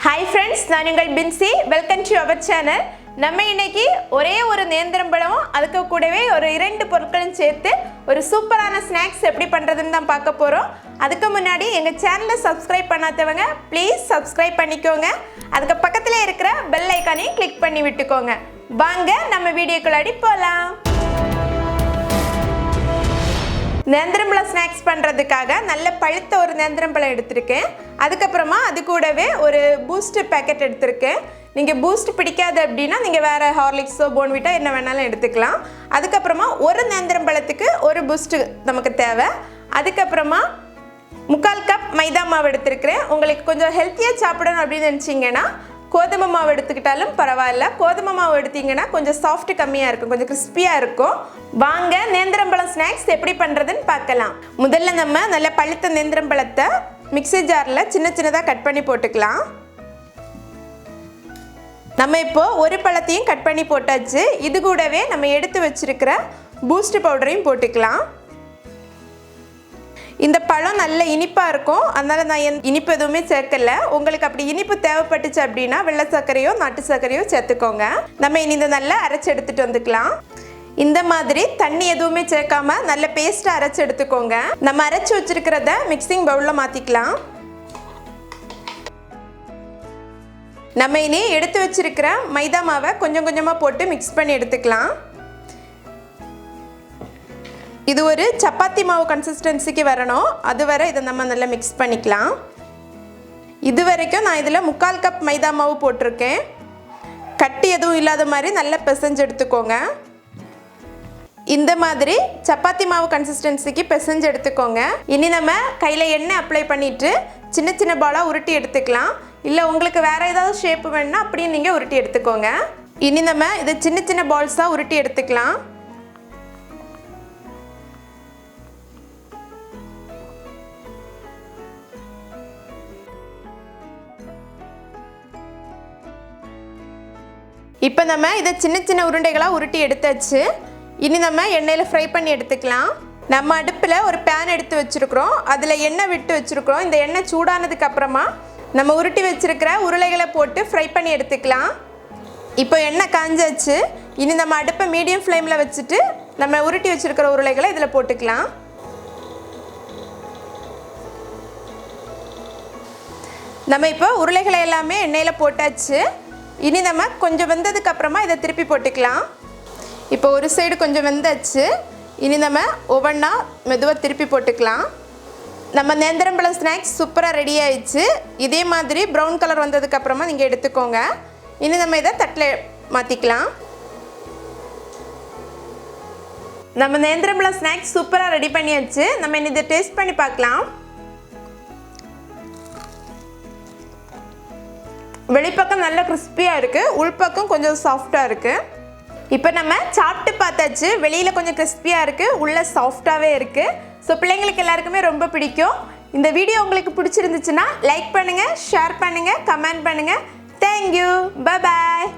Hi friends, நான் உங்கள் பின்சி. Welcome to our channel. நம்ம இன்னைக்கு ஒரே ஒரு நேந்திரம் பழமும் அதுக்கு கூடவே ஒரு இரண்டு பொருட்களும் சேர்த்து ஒரு சூப்பரான ஸ்நாக்ஸ் எப்படி பண்றதுன்னு தான் பார்க்க போறோம். அதுக்கு முன்னாடி எங்க சேனலை சப்ஸ்கிரைப் பண்ணாதவங்க ப்ளீஸ் சப்ஸ்கிரைப் பண்ணிக்கோங்க. அதுக்கு பக்கத்துல இருக்கிற பெல் ஐகானையும் கிளிக் பண்ணி விட்டுக்கோங்க. வாங்க நம்ம வீடியோக்குள்ள போலாம். நேந்திரம் பழம் ஸ்நாக்ஸ் பண்ணுறதுக்காக நல்ல பழுத்த ஒரு நேந்திரம் பழம் எடுத்திருக்கேன். அதுக்கப்புறமா அது கூடவே ஒரு பூஸ்ட் பேக்கெட் எடுத்திருக்கேன். நீங்கள் பூஸ்ட் பிடிக்காது அப்படின்னா நீங்கள் வேறு ஹார்லிக்ஸோ போன்விட்டா என்ன வேணாலும் எடுத்துக்கலாம். அதுக்கப்புறமா ஒரு நேந்திரம் பழத்துக்கு ஒரு பூஸ்ட்டு நமக்கு தேவை. அதுக்கப்புறமா 3/4 கப் மைதா மாவு எடுத்திருக்கிறேன். உங்களுக்கு கொஞ்சம் ஹெல்த்தியாக சாப்பிடணும் அப்படின்னு நினச்சிங்கன்னா கோதுமை மாவு எடுத்துக்கிட்டாலும் பரவாயில்ல. கோதுமை மாவு எடுத்தீங்கன்னா கொஞ்சம் சாஃப்ட் கம்மியாக இருக்கும், கொஞ்சம் கிறிஸ்பியாக இருக்கும். வாங்க நேந்திரம் பழம் ஸ்நாக்ஸ் எப்படி பண்ணுறதுன்னு பார்க்கலாம். முதல்ல நம்ம நல்ல பழுத்த நேந்திரம் பழத்தை மிக்ஸி ஜாரில் சின்ன சின்னதாக கட் பண்ணி போட்டுக்கலாம். நம்ம இப்போது ஒரு பழத்தையும் கட் பண்ணி போட்டாச்சு. இது கூடவே நம்ம எடுத்து வச்சிருக்கிற பூஸ்ட் பவுடரையும் போட்டுக்கலாம். இந்த பழம் நல்ல இனிப்பாக இருக்கும், அதனால் நான் இனிப்பு எதுவுமே சேர்க்கலை. உங்களுக்கு அப்படி இனிப்பு தேவைப்பட்டுச்சு அப்படின்னா வெள்ளை சர்க்கரையோ நாட்டு சர்க்கரையோ சேர்த்துக்கோங்க. நம்ம இனி இதை நல்லா அரைச்சி எடுத்துகிட்டு வந்துக்கலாம். இந்த மாதிரி தண்ணி எதுவுமே சேர்க்காம நல்ல பேஸ்ட்டாக அரைச்சி எடுத்துக்கோங்க. நம்ம அரைச்சி வச்சிருக்கிறத மிக்சிங் பவுலில் மாற்றிக்கலாம். நம்ம இனி எடுத்து வச்சிருக்கிற மைதா மாவை கொஞ்சம் கொஞ்சமாக போட்டு மிக்ஸ் பண்ணி எடுத்துக்கலாம். இது ஒரு சப்பாத்தி மாவு கன்சிஸ்டன்சிக்கு வரணும், அது வரை இதை நம்ம நல்லா மிக்ஸ் பண்ணிக்கலாம். இது வரைக்கும் நான் இதில் 3/4 கப் மைதா மாவு போட்டிருக்கேன். கட்டி எதுவும் இல்லாத மாதிரி நல்லா பிசைஞ்சு எடுத்துக்கோங்க. இந்த மாதிரி சப்பாத்தி மாவு கன்சிஸ்டன்சிக்கு பிசைஞ்சு எடுத்துக்கோங்க. இனி நம்ம கையில் எண்ணெய் அப்ளை பண்ணிவிட்டு சின்ன சின்ன பாலாக உருட்டி எடுத்துக்கலாம். இல்லை உங்களுக்கு வேறு ஏதாவது ஷேப் வேணுன்னா அப்படியே நீங்கள் உருட்டி எடுத்துக்கோங்க. இனி நம்ம இதை சின்ன சின்ன பால்ஸாக உருட்டி எடுத்துக்கலாம். இப்போ நம்ம இதை சின்ன சின்ன உருண்டைகளாக உருட்டி எடுத்தாச்சு. இனி நம்ம எண்ணெயில் ஃப்ரை பண்ணி எடுத்துக்கலாம். நம்ம அடுப்பில் ஒரு பேன் எடுத்து வச்சுருக்குறோம், அதில் எண்ணெய் விட்டு வச்சுருக்குறோம். இந்த எண்ணெய் சூடானதுக்கு அப்புறமா நம்ம உருட்டி வச்சுருக்கிற உருளைகளை போட்டு ஃப்ரை பண்ணி எடுத்துக்கலாம். இப்போ எண்ணெய் காஞ்சாச்சு. இனி நம்ம அடுப்பை மீடியம் ஃப்ளேமில் வச்சுட்டு நம்ம உருட்டி வச்சுருக்கிற உருளைகளை இதில் போட்டுக்கலாம். நம்ம இப்போ உருளைகளை எல்லாமே எண்ணெயில் போட்டாச்சு. இனி நம்ம கொஞ்சம் வெந்ததுக்கு அப்புறமா இதை திருப்பி போட்டுக்கலாம். இப்போ ஒரு சைடு கொஞ்சம் வெந்தாச்சு. இனி நம்ம ஒவ்வொன்றா மெதுவாக திருப்பி போட்டுக்கலாம். நம்ம நேந்திரம் பழம் ஸ்நாக்ஸ் சூப்பராக ரெடி ஆயிடுச்சு. இதே மாதிரி ப்ரௌன் கலர் வந்ததுக்கு அப்புறமா நீங்கள் எடுத்துக்கோங்க. இனி நம்ம இதை தட்டில் மாற்றிக்கலாம். நம்ம நேந்திரம் பழம் ஸ்நாக்ஸ் சூப்பராக ரெடி பண்ணியாச்சு. நம்ம இனி இதை டேஸ்ட் பண்ணி பார்க்கலாம். வெளிப்பக்கம் நல்ல கிறிஸ்பியாக இருக்குது, உள்பக்கம் கொஞ்சம் சாஃப்டாக இருக்குது. இப்போ நம்ம சாப்பிட்டு பார்த்தாச்சு. வெளியில் கொஞ்சம் கிறிஸ்பியாக இருக்குது, உள்ளே சாஃப்டாகவே இருக்குது. ஸோ பிள்ளைங்களுக்கு எல்லாருக்குமே ரொம்ப பிடிக்கும். இந்த வீடியோ உங்களுக்கு பிடிச்சிருந்துச்சுன்னா லைக் பண்ணுங்கள், ஷேர் பண்ணுங்கள், கமெண்ட் பண்ணுங்கள். Thank you, bye bye.